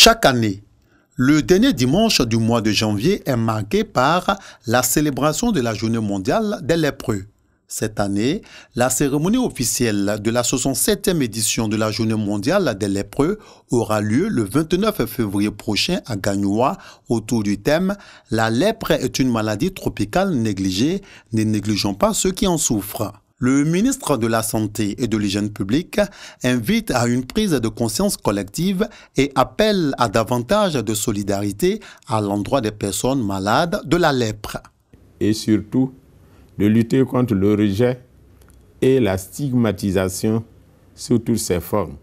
Chaque année, le dernier dimanche du mois de janvier est marqué par la célébration de la Journée mondiale des lépreux. Cette année, la cérémonie officielle de la 67e édition de la Journée mondiale des lépreux aura lieu le 29 février prochain à Gagnoua autour du thème « La lèpre est une maladie tropicale négligée, ne négligeons pas ceux qui en souffrent ». Le ministre de la Santé et de l'Hygiène publique invite à une prise de conscience collective et appelle à davantage de solidarité à l'endroit des personnes malades de la lèpre. Et surtout, de lutter contre le rejet et la stigmatisation sous toutes ses formes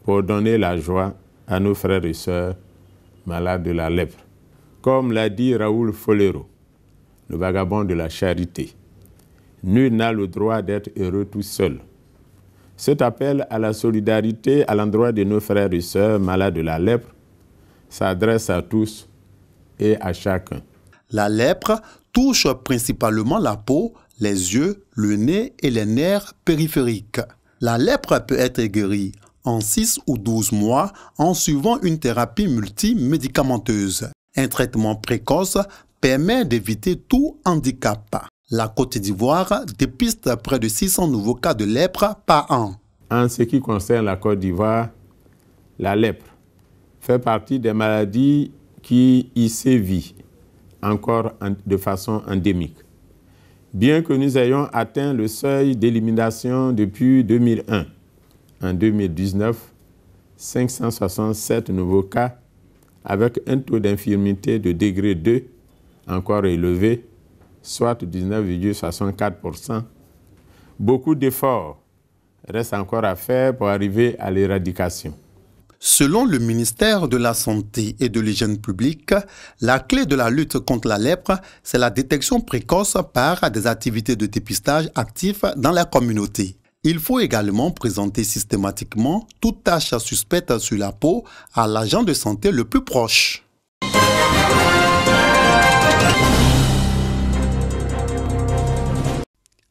pour donner la joie à nos frères et sœurs malades de la lèpre. Comme l'a dit Raoul Folero, le vagabond de la charité, nul n'a le droit d'être heureux tout seul. Cet appel à la solidarité à l'endroit de nos frères et sœurs malades de la lèpre s'adresse à tous et à chacun. La lèpre touche principalement la peau, les yeux, le nez et les nerfs périphériques. La lèpre peut être guérie en 6 ou 12 mois en suivant une thérapie multimédicamenteuse. Un traitement précoce permet d'éviter tout handicap. La Côte d'Ivoire dépiste près de 600 nouveaux cas de lèpre par an. En ce qui concerne la Côte d'Ivoire, la lèpre fait partie des maladies qui y sévit encore de façon endémique. Bien que nous ayons atteint le seuil d'élimination depuis 2001, en 2019, 567 nouveaux cas avec un taux d'infirmité de degré 2 encore élevé, soit 19,64%. Beaucoup d'efforts restent encore à faire pour arriver à l'éradication. Selon le ministère de la Santé et de l'Hygiène publique, la clé de la lutte contre la lèpre, c'est la détection précoce par des activités de dépistage actifs dans la communauté. Il faut également présenter systématiquement toute tache suspecte sur la peau à l'agent de santé le plus proche.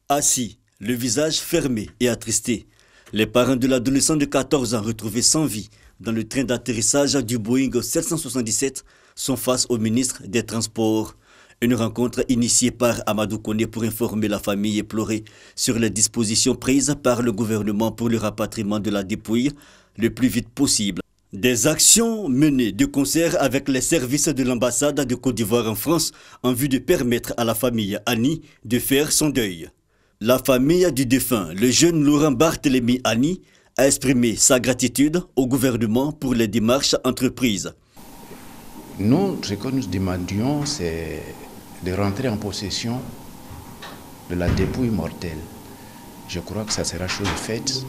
Assis, le visage fermé et attristé, les parents de l'adolescent de 14 ans retrouvés sans vie dans le train d'atterrissage du Boeing 777 sont face au ministre des Transports. Une rencontre initiée par Amadou Koné pour informer la famille éplorée sur les dispositions prises par le gouvernement pour le rapatriement de la dépouille le plus vite possible. Des actions menées de concert avec les services de l'ambassade de Côte d'Ivoire en France en vue de permettre à la famille Annie de faire son deuil. La famille du défunt, le jeune Laurent Barthélémy Annie, a exprimé sa gratitude au gouvernement pour les démarches entreprises. Nous, ce que nous demandions, c'est de rentrer en possession de la dépouille mortelle. Je crois que ça sera chose faite.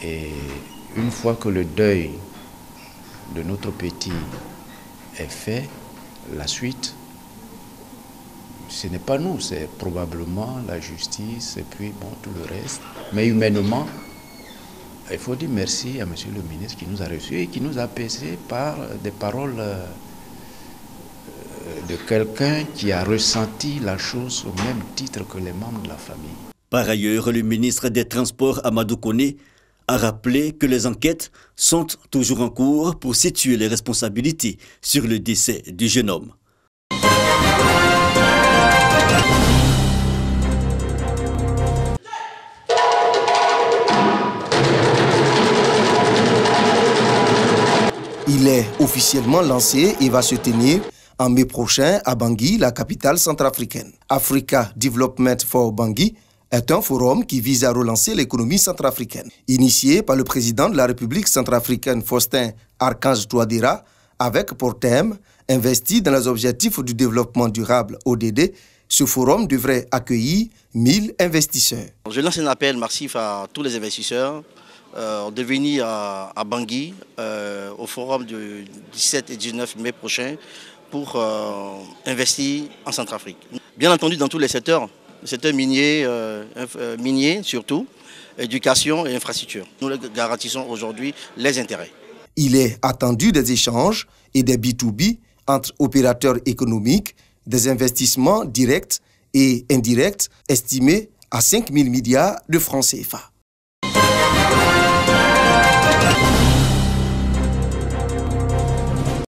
Et une fois que le deuil de notre petit est fait, la suite, ce n'est pas nous, c'est probablement la justice et puis bon, tout le reste. Mais humainement, il faut dire merci à M. le ministre qui nous a reçus et qui nous a apaisés par des paroles de quelqu'un qui a ressenti la chose au même titre que les membres de la famille. Par ailleurs, le ministre des Transports, Amadou Koné, a rappelé que les enquêtes sont toujours en cours pour situer les responsabilités sur le décès du jeune homme. Il est officiellement lancé et va se tenir en mai prochain à Bangui, la capitale centrafricaine. Africa Development for Bangui est un forum qui vise à relancer l'économie centrafricaine. Initié par le président de la République centrafricaine Faustin Archange Touadéra, avec pour thème « Investi dans les objectifs du développement durable ODD », ce forum devrait accueillir 1000 investisseurs. Je lance un appel massif à tous les investisseurs de venir à Bangui au forum du 17 et 19 mai prochain pour investir en Centrafrique. Bien entendu dans tous les secteurs, le secteur minier, surtout, éducation et infrastructure. Nous garantissons aujourd'hui les intérêts. Il est attendu des échanges et des B2B entre opérateurs économiques, des investissements directs et indirects estimés à 5 000 milliards de francs CFA.